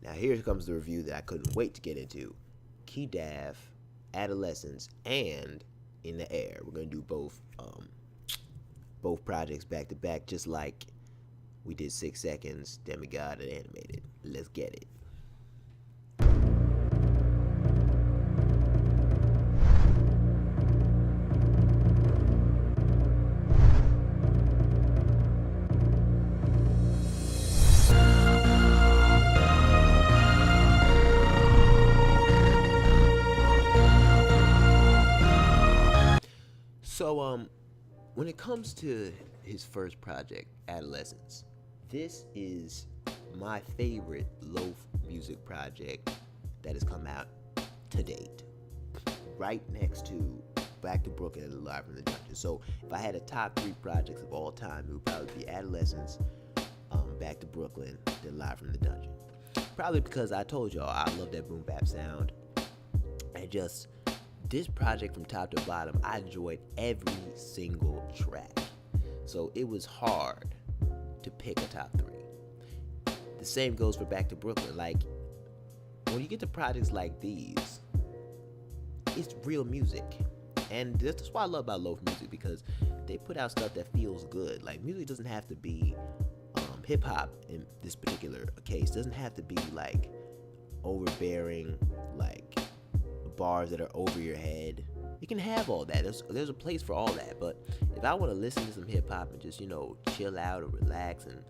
Now here comes the review that I couldn't wait to get into. Kidaf, Adolescents, and In the Air. We're gonna do both projects back to back, just like we did 6 Seconds, Demigod, and Animated. Let's get it. So, when it comes to his first project, Adolessons, this is my favorite loaf music project that has come out to date. Right next to Back to Brooklyn and Live from the Dungeon. So, if I had a top 3 projects of all time, it would probably be Adolessons, Back to Brooklyn, then Live from the Dungeon. Probably because I told y'all I love that boom bap sound. And just this project from top to bottom, I enjoyed every single track. So it was hard to pick a top 3. The same goes for Back to Brooklyn. Like, when you get to projects like these, it's real music. And that's what I love about loaf music, because they put out stuff that feels good. Like, music doesn't have to be hip hop in this particular case. Doesn't have to be like overbearing, like bars that are over your head. You can have all that. There's a place for all that. But if I want to listen to some hip hop and just, chill out or relax and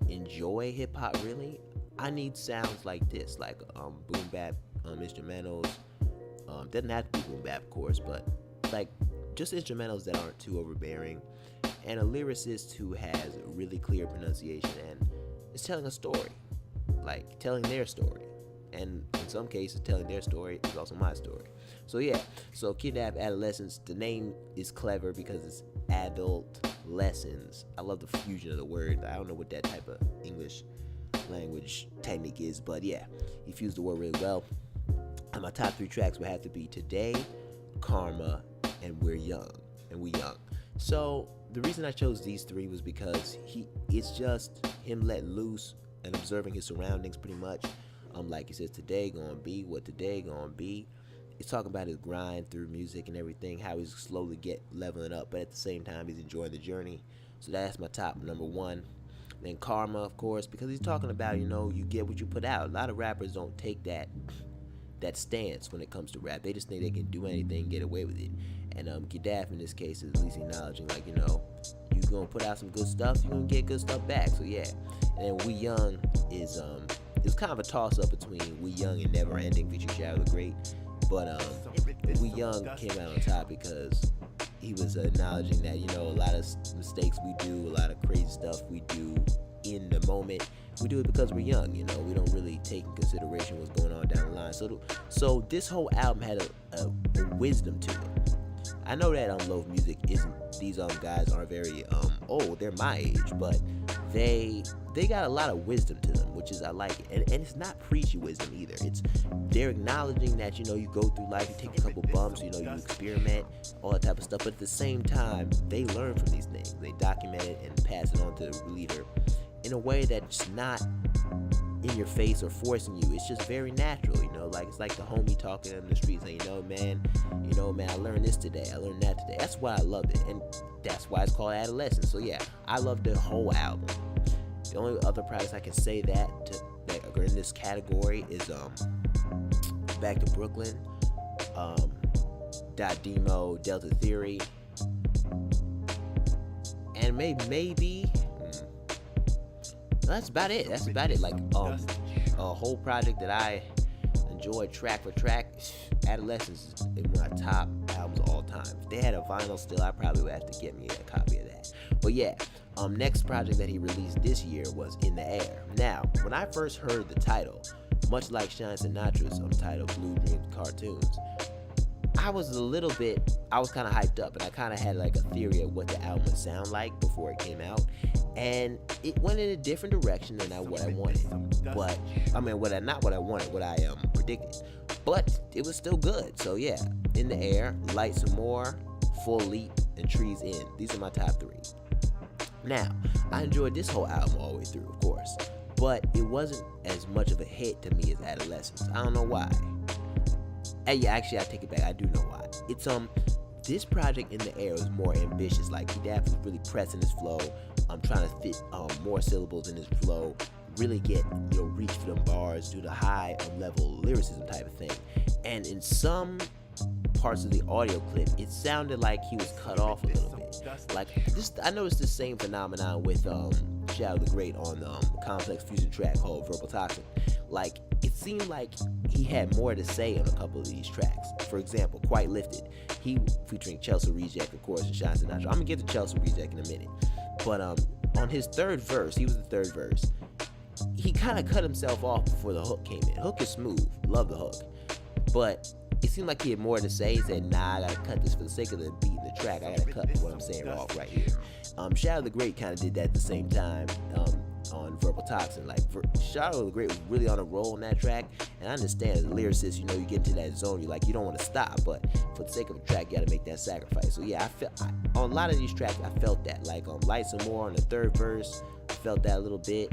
enjoy hip hop, really, I need sounds like this, like boom bap instrumentals. Doesn't have to be boom bap, of course, but like just instrumentals that aren't too overbearing, and a lyricist who has really clear pronunciation and is telling a story, like telling their story. And in some cases, telling their story is also my story. So yeah, so Kidaf, Adolessents, the name is clever because it's adult lessons. I love the fusion of the word. I don't know what that type of English language technique is, but yeah, he fused the word really well. And my top 3 tracks would have to be Today, Karma, and We Young. So the reason I chose these 3 was because it's just him letting loose and observing his surroundings pretty much. Like he says, today gonna be what today gonna be. He's talking about his grind through music and everything, how he's slowly leveling up, but at the same time he's enjoying the journey. So that's my top number 1. Then Karma, of course, because he's talking about, you get what you put out. A lot of rappers don't take that stance when it comes to rap. They just think they can do anything and get away with it. And Kidaf in this case is at least acknowledging, like, you're gonna put out some good stuff, you're gonna get good stuff back. So yeah. And then We Young is it's kind of a toss-up between We Young and Never Ending featuring Shadow the Great. But We Young came out on top because he was acknowledging that, a lot of mistakes we do, a lot of crazy stuff we do in the moment, we do it because we're young. We don't really take in consideration what's going on down the line. So this whole album had a wisdom to it. I know that loaf music isn't, these guys aren't very old, they're my age, but they got a lot of wisdom to them, which is, I like it. And it's not preachy wisdom either. They're acknowledging that, you go through life, you take a couple bumps, you experiment, all that type of stuff, but at the same time, they learn from these things. They document it and pass it on to the leader in a way that's not in your face or forcing you. It's just very natural, like it's like the homie talking in the street saying, man, I learned this today, I learned that today. That's why I love it, and that's why it's called Adolescence. So yeah, I love the whole album. The only other projects I can say that are in this category is Back to Brooklyn, Demo, Delta Theory, and maybe that's about it. Like a whole project that I enjoyed track for track. Adolessence is in my top albums of all time. If they had a vinyl still, I probably would have to get me a copy of that. But yeah, next project that he released this year was In the Air. Now, when I first heard the title, much like Shine Sinatra's title, Blue Dreams Cartoons, I was kind of hyped up, and I kind of had like a theory of what the album would sound like before it came out, and it went in a different direction than what I wanted. But not what I wanted, what I predicted. But it was still good. So yeah, In the Air, Light Some More, Full Leap, and Trees In. These are my top 3. Now, I enjoyed this whole album all the way through, of course. but it wasn't as much of a hit to me as Adolescents. I don't know why. And yeah, actually, I take it back. I do know why. It's this project In the Air was more ambitious. Like Kidaf was really pressing his flow. I'm trying to fit more syllables in his flow. Really get reach for them bars, do the high level lyricism type of thing. And in some parts of the audio clip, it sounded like he was cut off a little bit. Like this, I noticed the same phenomenon with Shadow the Great on the Complex Fusion track called Verbal Toxin. Like it seemed like he had more to say on a couple of these tracks. For example, Quite Lifted, he featuring Chelsea Reject, of course, and Sean Sinatra. I'm gonna get to Chelsea Reject in a minute, but on his third verse, he was the third verse. He kind of cut himself off before the hook came in. Hook is smooth, love the hook, but it seemed like he had more to say. He said, nah, I gotta cut this for the sake of the beat in the track. I gotta cut what I'm saying off right here. Shadow the Great kind of did that at the same time on Verbal Toxin. Like Shadow the Great was really on a roll on that track, and I understand as a lyricist, you get into that zone, you don't want to stop, but for the sake of a track, you gotta make that sacrifice. So yeah, on a lot of these tracks, I felt that. Like on Lights and More on the third verse, I felt that a little bit.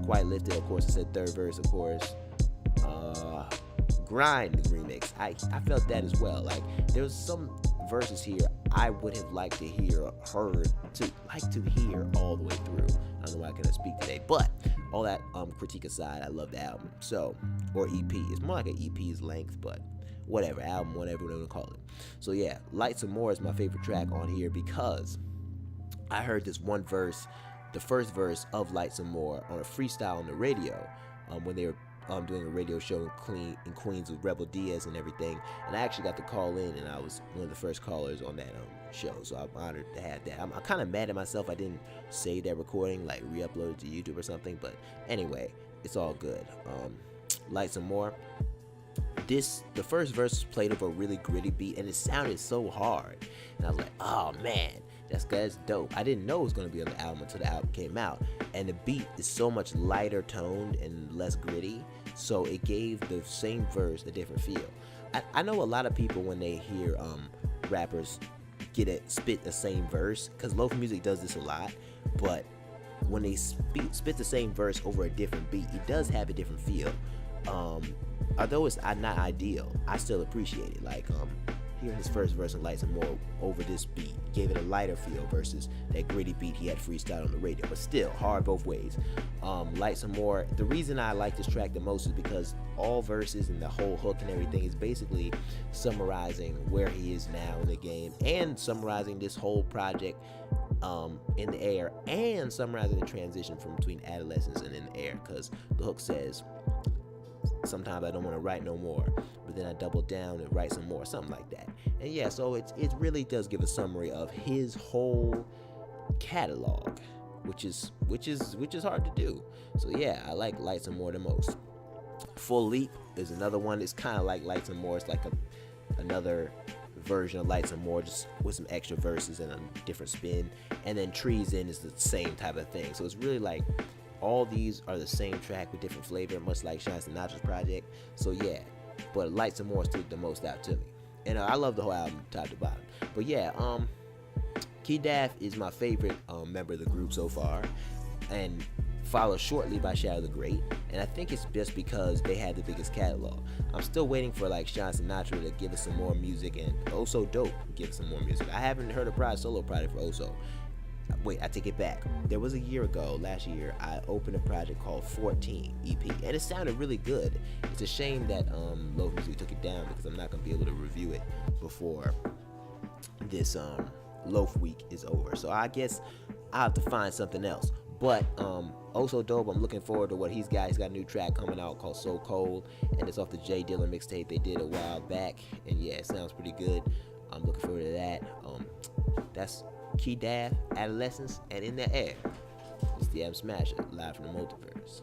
Quite Lifted, of course, I said third verse, of course. Grind remix, I felt that as well. Like there was some verses here I would have liked to hear all the way through. I don't know why I couldn't speak today, but all that critique aside, I love the album. So, or EP, it's more like an EP's length, but whatever, album, whatever they want to call it. So yeah, Lights and More is my favorite track on here because I heard this one verse, the first verse of Lights and More, on a freestyle on the radio when they were doing a radio show in Queens with Rebel Diaz and everything, and I actually got to call in, and I was one of the first callers on that show, so I'm honored to have that. I'm kind of mad at myself I didn't save that recording, like re-upload it to YouTube or something, but anyway, it's all good. Lights and More, the first verse was played over a really gritty beat, and it sounded so hard, and I was like, oh man, that's dope. I didn't know it was going to be on the album until the album came out, and the beat is so much lighter toned and less gritty, so it gave the same verse a different feel. I know a lot of people, when they hear rappers spit the same verse, because lofi music does this a lot, but when they spit the same verse over a different beat, it does have a different feel. Although it's not ideal, I still appreciate it. Like hearing his first verse on Lights and More over this beat gave it a lighter feel versus that gritty beat he had freestyle on the radio, but still hard both ways. Lights and More, the reason I like this track the most is because all verses and the whole hook and everything is basically summarizing where he is now in the game, and summarizing this whole project In the Air, and summarizing the transition from between Adolescents and In the Air, because the hook says, sometimes I don't want to write no more, but then I double down and write some more, something like that. And yeah, so it really does give a summary of his whole catalog, which is hard to do. So yeah, I like Lights and More the most. Full Leap is another one. It's kind of like Lights and More. It's like another version of Lights and More, just with some extra verses and a different spin. And then Trees In is the same type of thing. So it's really like all these are the same track with different flavor, much like Sean Sinatra's project. So yeah, but Lights and More stood the most out to me, and I love the whole album top to bottom. But yeah, Kidaf is my favorite member of the group so far, and followed shortly by Shadow the Great, and I think it's just because they had the biggest catalog. I'm still waiting for like Sean Sinatra to give us some more music, and Also Dope give us some more music. I haven't heard a solo project for Oso. Wait, I take it back. There was a year ago, last year, I opened a project called 14 EP, and it sounded really good. It's a shame that Loaf Music took it down, because I'm not going to be able to review it before this Loaf week is over. So I guess I'll have to find something else. But Also Dope, I'm looking forward to what he's got. He's got a new track coming out called So Cold, and it's off the J Dilla mixtape they did a while back. And yeah, it sounds pretty good. I'm looking forward to that. That's Kidaf, Adolescents, and In the Air. It's the Adam Smasher, live from the multiverse.